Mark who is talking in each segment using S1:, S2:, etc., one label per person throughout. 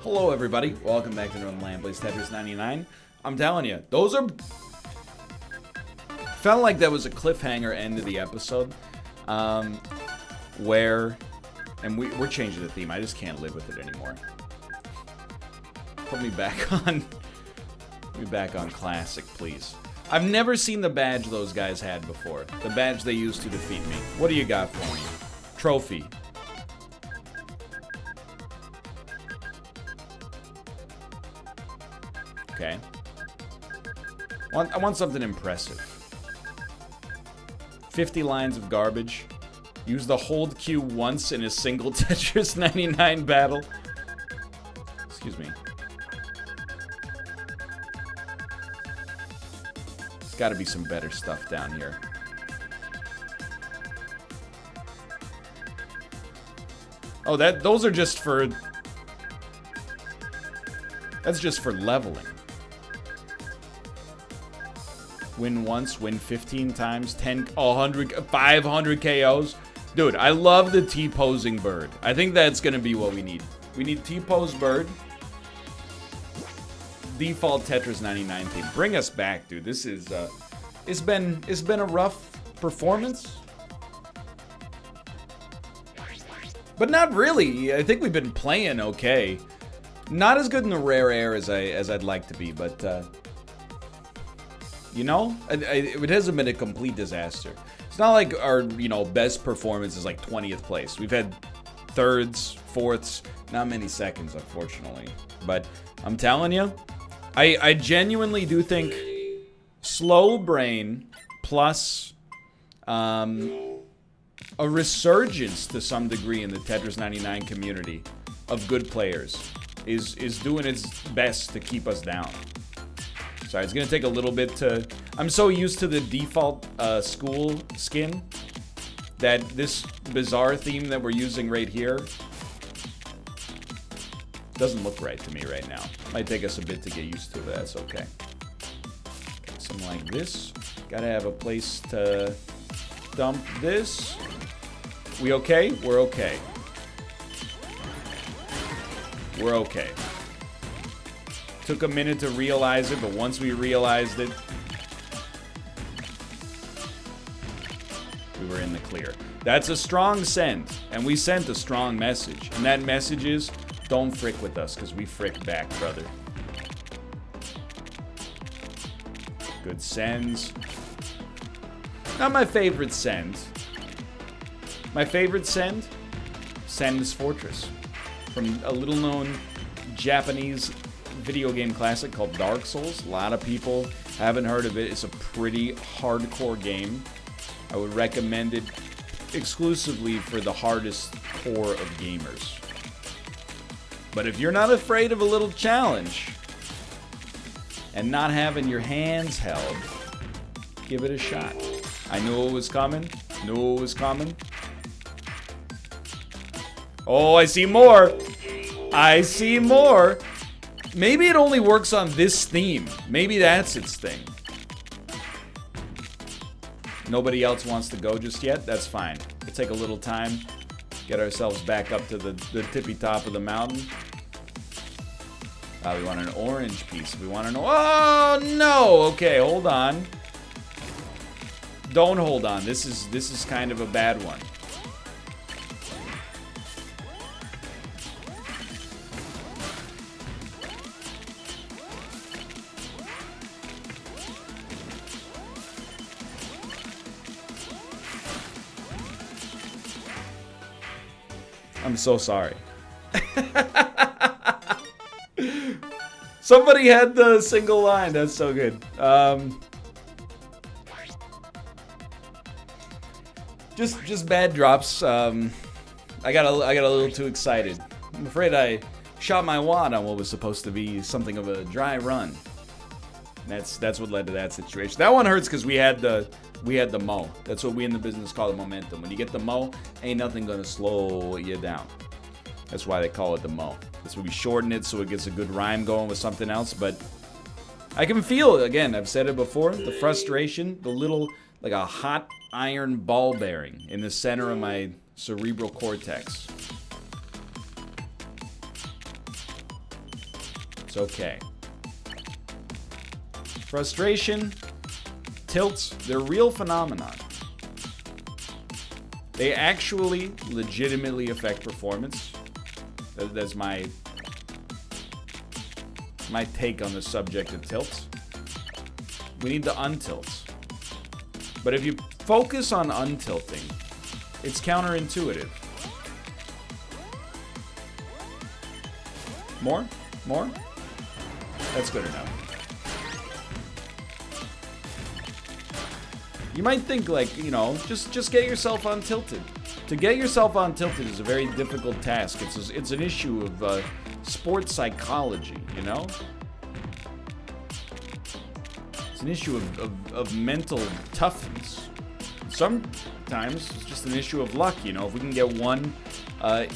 S1: Hello everybody, welcome back to Northernlion plays Tetris 99. I'm telling you, those are... Felt like that was a cliffhanger end of the episode. Where... And we're changing the theme, I just can't live with it anymore. Put me back on... Put me back on classic, please. I've never seen the badge those guys had before. The badge they used to defeat me. What do you got for me? Trophy. Okay. I want something impressive. 50 lines of garbage. Use the hold Q once in a single Tetris 99 battle. Excuse me. There's got to be some better stuff down here. Oh, those are just for... That's just for leveling. Win once, win 15 times, 10, 100, 500 KOs. Dude, I love the T-posing bird. I think that's gonna be what we need. We need T-pose bird. Default Tetris 99 theme. Bring us back, dude. This is, it's been a rough performance. But not really. I think we've been playing okay. Not as good in the rare air as I'd like to be, but you know, it hasn't been a complete disaster. It's not like our, you know, best performance is like 20th place. We've had thirds, fourths, not many seconds, unfortunately. But I'm telling you, I genuinely do think slow brain plus a resurgence to some degree in the Tetris 99 community of good players is doing its best to keep us down. Sorry, it's gonna take a little bit to... I'm so used to the default school skin that this bizarre theme that we're using right here doesn't look right to me right now. Might take us a bit to get used to, but that's okay. Okay, something like this. Gotta have a place to dump this. We okay? We're okay. We're okay. Took a minute to realize it, but once we realized it, we were in the clear. That's a strong send, and we sent a strong message. And that message is, don't frick with us, because we frick back, brother. Good sends. Not my favorite send. My favorite send? Sen's Fortress. From a little-known Japanese video game classic called Dark Souls. A lot of people haven't heard of it. It's a pretty hardcore game. I would recommend it exclusively for the hardest core of gamers. But if you're not afraid of a little challenge and not having your hands held, give it a shot. I knew it was coming. Knew it was coming. Oh, I see more. I see more. Maybe it only works on this theme. Maybe that's its thing. Nobody else wants to go just yet? That's fine. We'll take a little time. Get ourselves back up to the tippy top of the mountain. We want an orange piece. We want an... Oh, no! Okay, hold on. Don't hold on. This is kind of a bad one. I'm so sorry. Somebody had the single line. That's so good. Just bad drops. I got a little too excited. I'm afraid I shot my wad on what was supposed to be something of a dry run. That's what led to that situation. That one hurts because we had the mo. That's what we in the business call the momentum. When you get the mo, ain't nothing gonna slow you down. That's why they call it the mo. That's why we shorten it so it gets a good rhyme going with something else. But I can feel it again. I've said it before. The frustration, the little like a hot iron ball bearing in the center of my cerebral cortex. It's okay. Frustration, tilts, they're real phenomenon. They actually legitimately affect performance. That's my take on the subject of tilts. We need to untilt. But if you focus on untilting, it's counterintuitive. More? More? That's good enough. You might think, like, you know, just get yourself untilted. To get yourself untilted is a very difficult task. It's an issue of sports psychology, you know? It's an issue of mental toughness. Sometimes it's just an issue of luck, you know? If we can get one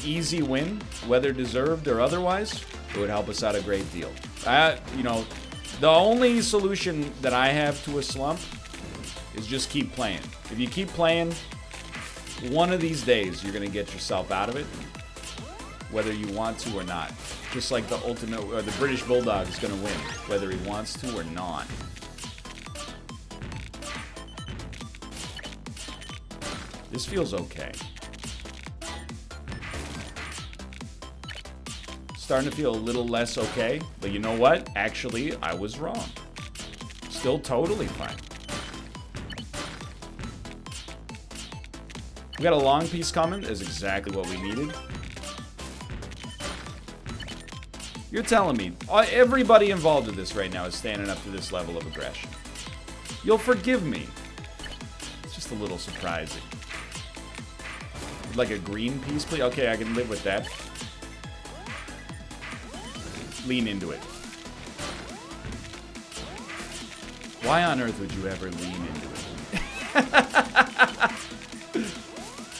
S1: easy win, whether deserved or otherwise, it would help us out a great deal. You know, the only solution that I have to a slump is just keep playing. If you keep playing, one of these days you're gonna get yourself out of it, whether you want to or not. Just like the ultimate, or the British Bulldog is gonna win, whether he wants to or not. This feels okay. Starting to feel a little less okay, but you know what? Actually, I was wrong. Still totally fine. We got a long piece coming. That's exactly what we needed. You're telling me everybody involved in this right now is standing up to this level of aggression. You'll forgive me. It's just a little surprising. Like a green piece, please? Okay, I can live with that. Lean into it. Why on earth would you ever lean into it?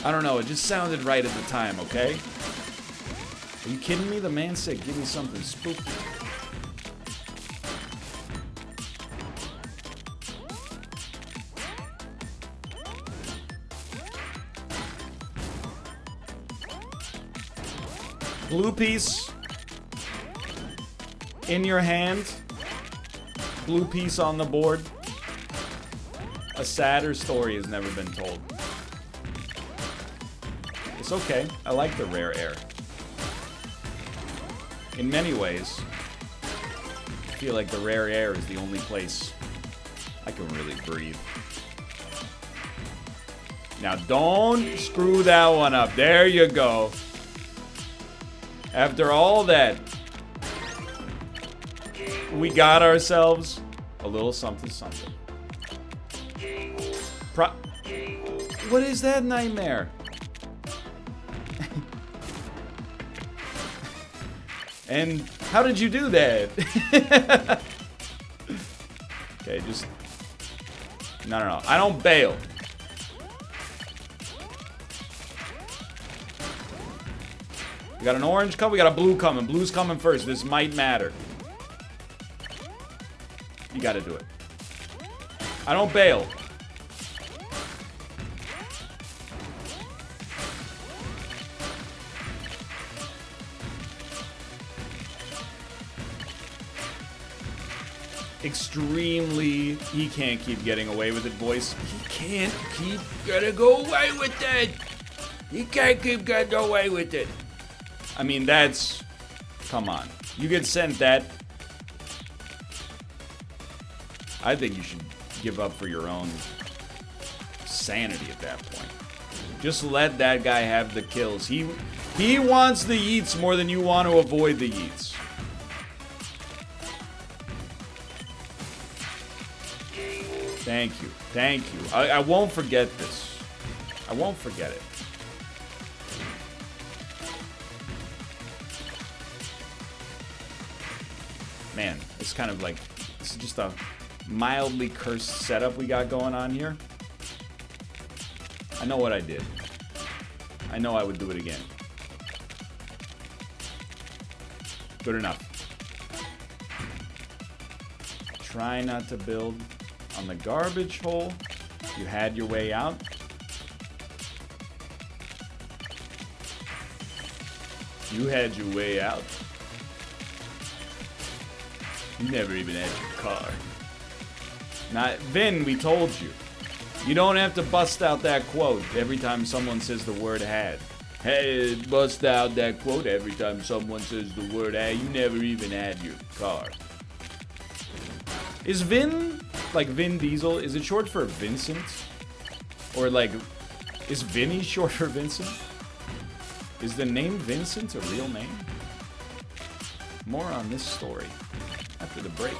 S1: I don't know, it just sounded right at the time, okay? Are you kidding me? The man said, give me something spooky. Blue piece in your hand. Blue piece on the board. A sadder story has never been told. It's okay. I like the rare air. In many ways, I feel like the rare air is the only place I can really breathe. Now, don't screw that one up. There you go. After all that, we got ourselves a little something something. What is that nightmare? And how did you do that? Okay, just... No. I don't bail. We got an orange coming, we got a blue coming. Blue's coming first. This might matter. You gotta do it. I don't bail. Extremely, he can't keep getting away with it, boys. He can't keep getting away with it. He can't keep getting away with it. I mean, that's... Come on. You get sent that. I think you should give up for your own sanity at that point. Just let that guy have the kills. He wants the yeets more than you want to avoid the yeets. Thank you. Thank you. I won't forget this. I won't forget it. Man, it's kind of like... This is just a mildly cursed setup we got going on here. I know what I did. I know I would do it again. Good enough. Try not to build on the garbage hole. You had your way out. You had your way out. You never even had your car. Not Vin, we told you. You don't have to bust out that quote every time someone says the word had. Hey, bust out that quote every time someone says the word had. You never even had your car. Is Vin, like Vin Diesel, is it short for Vincent? Or like, is Vinny short for Vincent? Is the name Vincent a real name? More on this story after the break.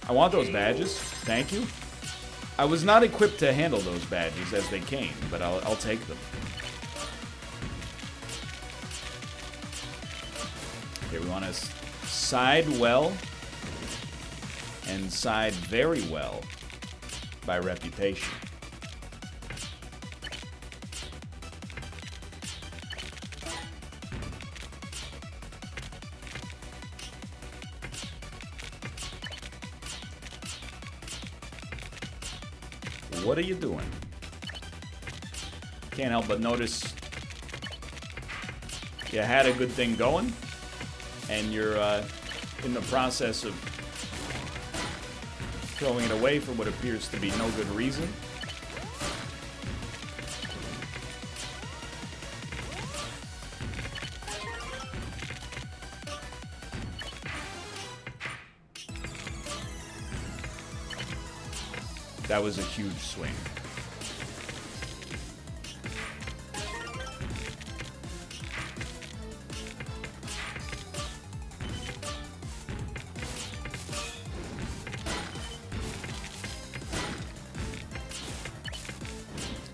S1: I want those badges. Thank you. I was not equipped to handle those badges as they came, but I'll take them. Okay, we want to side well and side very well by reputation. What are you doing? Can't help but notice you had a good thing going, and you're in the process of throwing it away for what appears to be no good reason. That was a huge swing.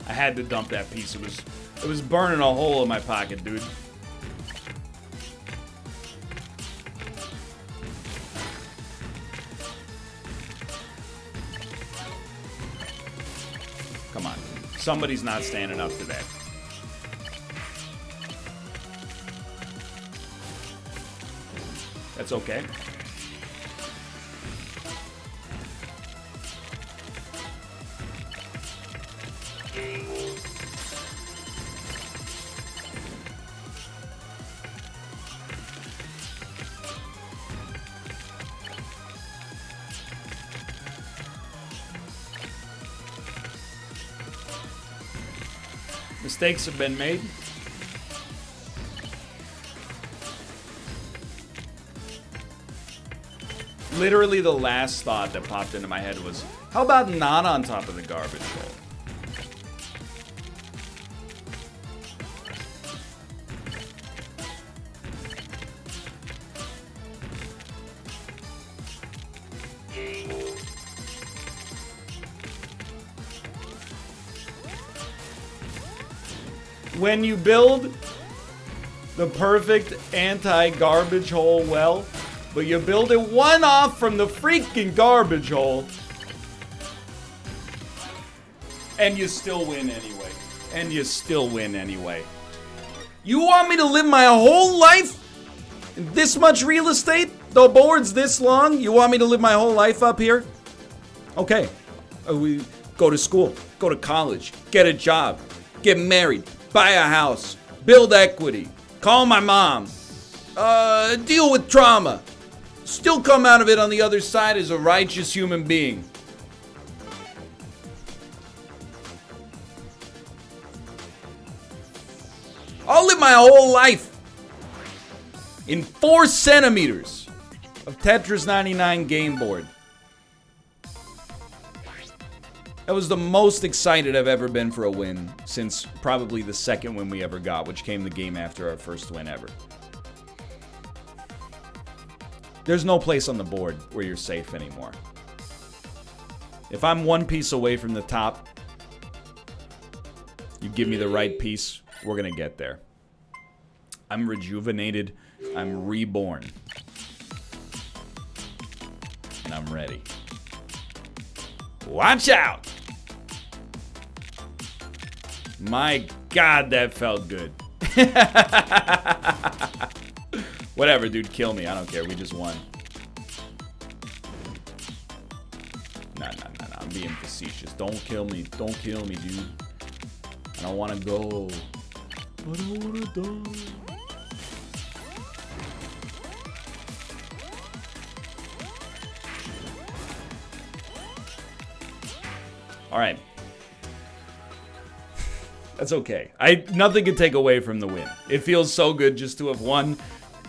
S1: I had to dump that piece. It was burning a hole in my pocket, dude. Come on. Somebody's not standing up to that. That's okay. Mistakes have been made. Literally the last thought that popped into my head was, how about not on top of the garbage hole? When you build the perfect anti-garbage hole well, but you build it one off from the freaking garbage hole, and you still win anyway. And you still win anyway. You want me to live my whole life in this much real estate? The board's this long? You want me to live my whole life up here? Okay. We go to school, go to college, get a job, get married, buy a house, build equity, call my mom, deal with trauma, still come out of it on the other side as a righteous human being. I'll live my whole life in 4 centimeters of Tetris 99 game board. That was the most excited I've ever been for a win since probably the second win we ever got, which came the game after our first win ever. There's no place on the board where you're safe anymore. If I'm one piece away from the top, you give me the right piece, we're gonna get there. I'm rejuvenated, I'm reborn, and I'm ready. Watch out! My God, that felt good. Whatever, dude, kill me. I don't care. We just won. Nah. I'm being facetious. Don't kill me. Don't kill me, dude. I don't want to go. I don't want to die. All right. That's okay. Nothing can take away from the win. It feels so good just to have won.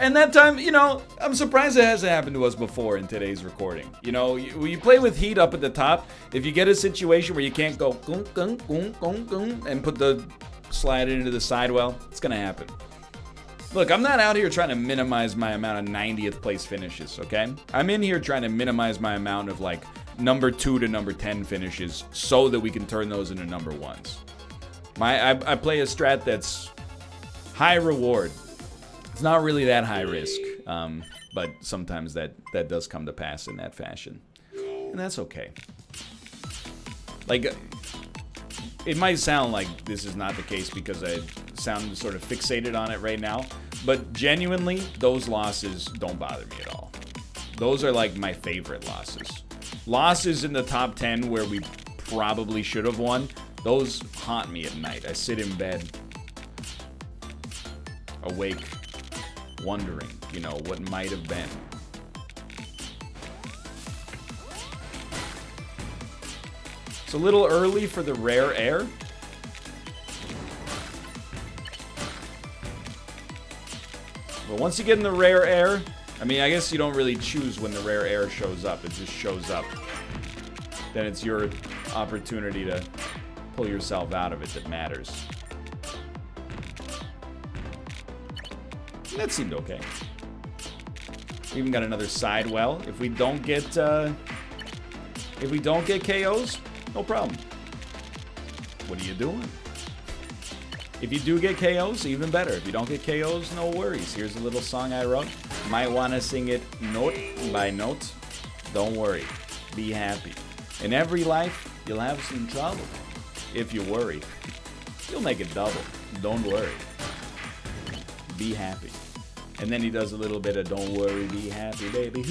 S1: And that time, you know, I'm surprised it hasn't happened to us before in today's recording. You know, you play with heat up at the top. If you get a situation where you can't go and put the slide into the sidewell, it's going to happen. Look, I'm not out here trying to minimize my amount of 90th place finishes, okay? I'm in here trying to minimize my amount of, like, number 2 to number 10 finishes so that we can turn those into number 1s. I play a strat that's high reward. It's not really that high risk, but sometimes that does come to pass in that fashion. And that's okay. Like, it might sound like this is not the case because I sound sort of fixated on it right now, but genuinely, those losses don't bother me at all. Those are like my favorite losses. Losses in the top 10 where we probably should have won, those haunt me at night. I sit in bed, awake, wondering, you know, what might have been. It's a little early for the rare air. But once you get in the rare air, I mean, I guess you don't really choose when the rare air shows up. It just shows up. Then it's your opportunity to pull yourself out of it that matters. That seemed okay. We even got another sidewell. If we don't get KOs, no problem. What are you doing? If you do get KOs, even better. If you don't get KOs, no worries. Here's a little song I wrote. Might want to sing it note by note. Don't worry. Be happy. In every life, you'll have some trouble. If you worry, you'll make it double. Don't worry. Be happy. And then he does a little bit of don't worry, be happy, baby.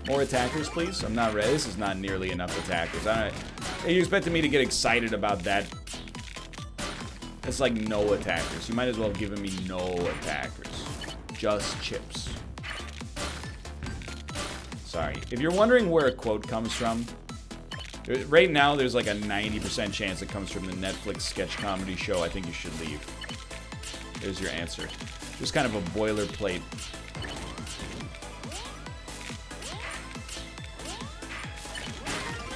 S1: More attackers, please. I'm not ready. This is not nearly enough attackers. Are you expecting me to get excited about that? It's like no attackers. You might as well have given me no attackers. Just chips. Sorry. If you're wondering where a quote comes from, right now there's like a 90% chance it comes from the Netflix sketch comedy show I Think You Should Leave. There's your answer. Just kind of a boilerplate.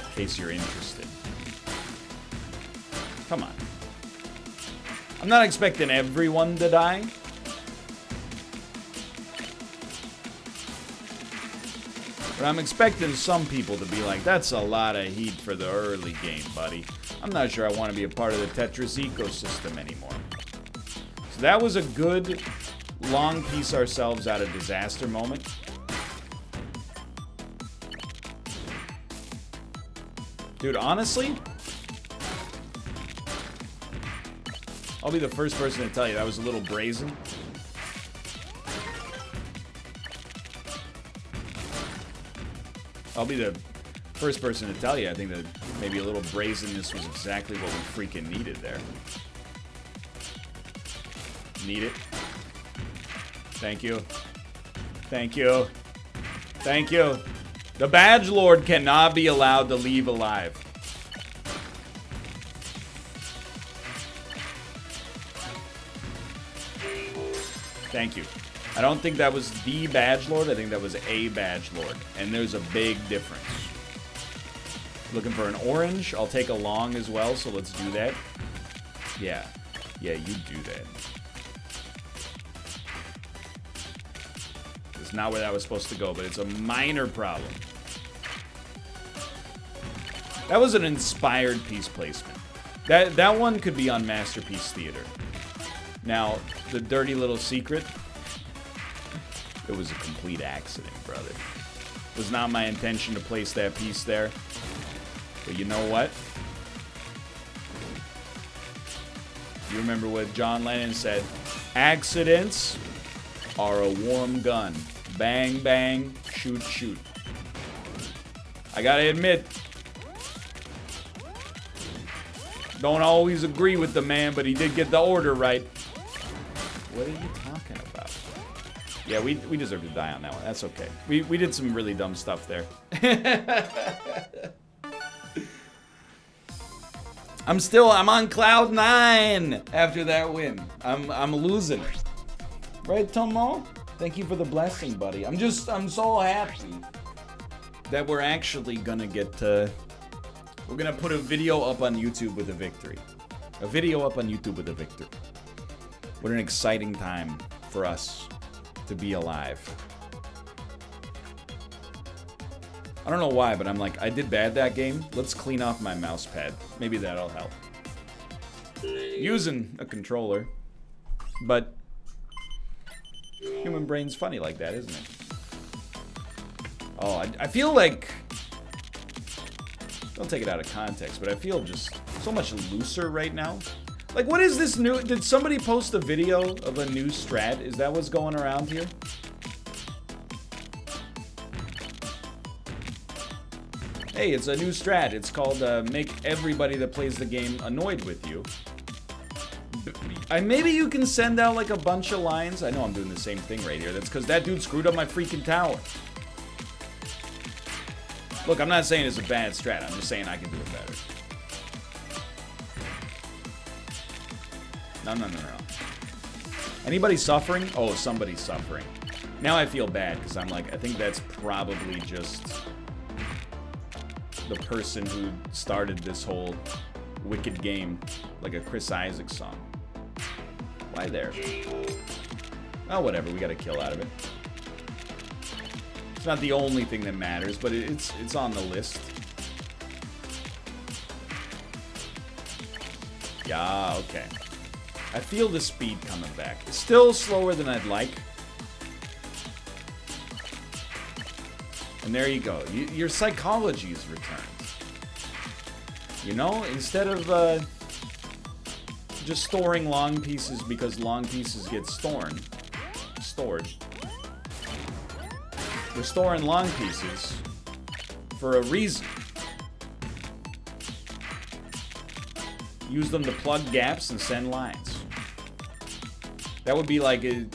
S1: In case you're interested. Come on. I'm not expecting everyone to die. But I'm expecting some people to be like, that's a lot of heat for the early game, buddy. I'm not sure I want to be a part of the Tetris ecosystem anymore. So that was a good, long piece ourselves out of disaster moment. Dude, honestly, I'll be the first person to tell you that was a little brazen. I'll be the first person to tell you, I think that maybe a little brazenness was exactly what we freaking needed there. Need it. Thank you. Thank you. Thank you. The Badge Lord cannot be allowed to leave alive. Thank you. I don't think that was the Badge Lord. I think that was a Badge Lord. And there's a big difference. Looking for an orange. I'll take a long as well, so let's do that. Yeah. Yeah, you do that. It's not where that was supposed to go, but it's a minor problem. That was an inspired piece placement. That one could be on Masterpiece Theater. Now, the dirty little secret... It was a complete accident, brother. It was not my intention to place that piece there. But you know what? You remember what John Lennon said? Accidents are a warm gun. Bang, bang, shoot, shoot. I gotta admit, don't always agree with the man, but he did get the order right. What are you talking about? Yeah, we deserve to die on that one. That's okay. We did some really dumb stuff there. I'm on cloud 9 after that win. I'm losing. Right, Tomo? Thank you for the blessing, buddy. I'm so happy that we're actually gonna get we're gonna put a video up on YouTube with a victory. A video up on YouTube with a victory. What an exciting time for us to be alive. I don't know why, but I'm like, I did bad that game. Let's clean off my mouse pad. Maybe that'll help. Using a controller. But human brain's funny like that, isn't it? Oh, I feel like... Don't take it out of context, but I feel just so much looser right now. Like, what is this new... Did somebody post a video of a new strat? Is that what's going around here? Hey, it's a new strat. It's called make everybody that plays the game annoyed with you. Maybe you can send out like a bunch of lines. I know I'm doing the same thing right here. That's because that dude screwed up my freaking tower. Look, I'm not saying it's a bad strat. I'm just saying I can do it better. No. Anybody suffering? Oh, somebody's suffering. Now I feel bad because I'm like, I think that's probably just the person who started this whole wicked game, like a Chris Isaacs song. Why there? Oh, whatever. We got a kill out of it. It's not the only thing that matters, but it's on the list. Yeah, okay. I feel the speed coming back. It's still slower than I'd like. And there you go. Your psychology is returned. You know, instead of just storing long pieces because long pieces get stored. We're storing long pieces for a reason. Use them to plug gaps and send lines. That would be like a...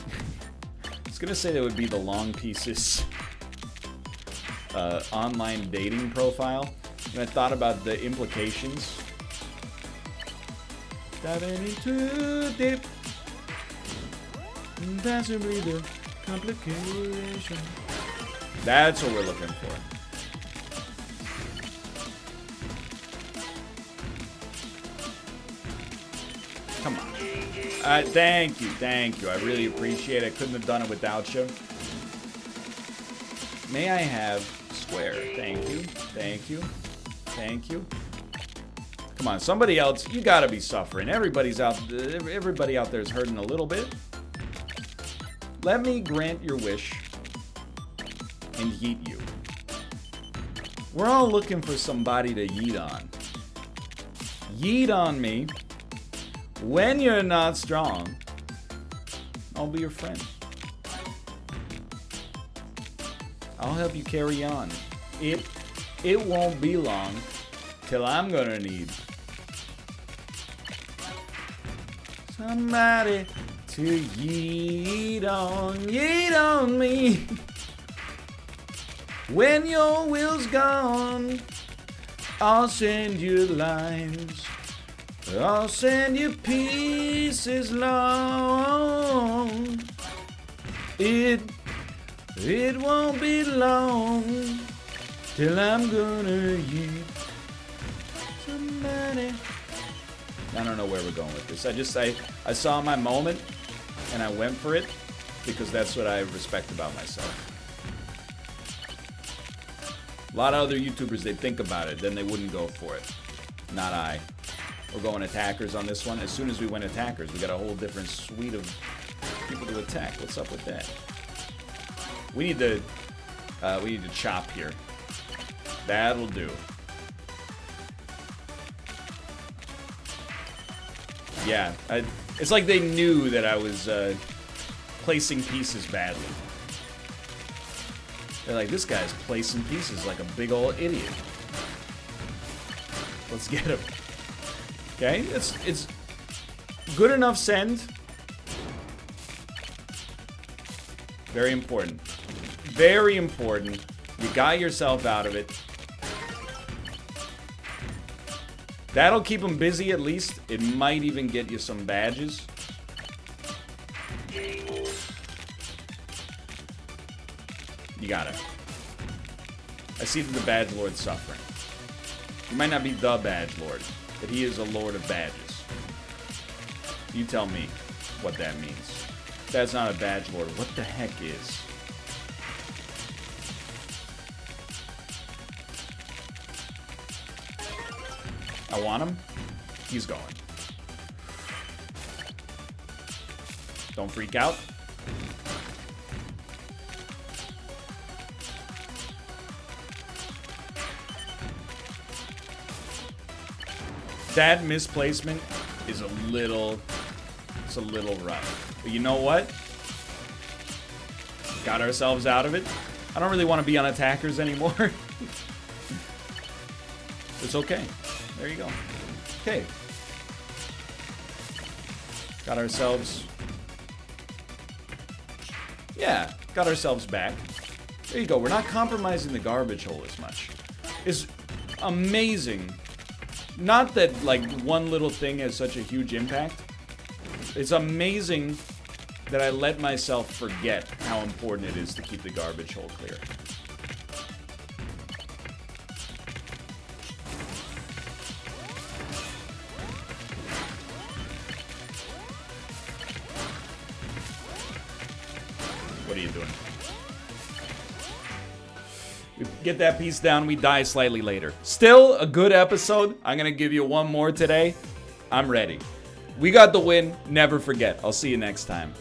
S1: I was gonna say that would be the long pieces online dating profile. And I thought about the implications. Diving into deep. That's really the complication. That's what we're looking for. Come on. Thank you. I really appreciate it. I couldn't have done it without you. May I have square? Thank you. Come on, somebody else. You gotta be suffering. Everybody out there is hurting a little bit. Let me grant your wish and yeet you. We're all looking for somebody to yeet on. Yeet on me. When you're not strong, I'll be your friend. I'll help you carry on. It won't be long till I'm gonna need somebody to yeet on me. When your will's gone, I'll send you lines. I'll send you pieces long. It won't be long till I'm gonna yeet somebody. I don't know where we're going with this. I saw my moment and I went for it because that's what I respect about myself. A lot of other YouTubers, they'd think about it, then they wouldn't go for it. Not I. We're going attackers on this one. As soon as we went attackers, we got a whole different suite of people to attack. What's up with that? We need to chop here. That'll do. Yeah, it's like they knew that I was placing pieces badly. They're like, this guy's placing pieces like a big old idiot. Let's get him. Okay, it's good enough send. Very important. Very important. You got yourself out of it. That'll keep him busy at least. It might even get you some badges. You got it. I see that the badge lord's suffering. He might not be the badge lord, but he is a lord of badges. You tell me what that means. That's not a badge lord. What the heck is? I want him. He's going. Don't freak out. That misplacement is a little rough. But you know what? Got ourselves out of it. I don't really want to be on attackers anymore. It's okay. There you go. Okay. Got ourselves... Yeah, got ourselves back. There you go. We're not compromising the garbage hole as much. It's amazing. Not that, like, one little thing has such a huge impact. It's amazing that I let myself forget how important it is to keep the garbage hole clear. What are you doing? We get that piece down, we die slightly later. Still a good episode. I'm gonna give you one more today. I'm ready. We got the win. Never forget. I'll see you next time.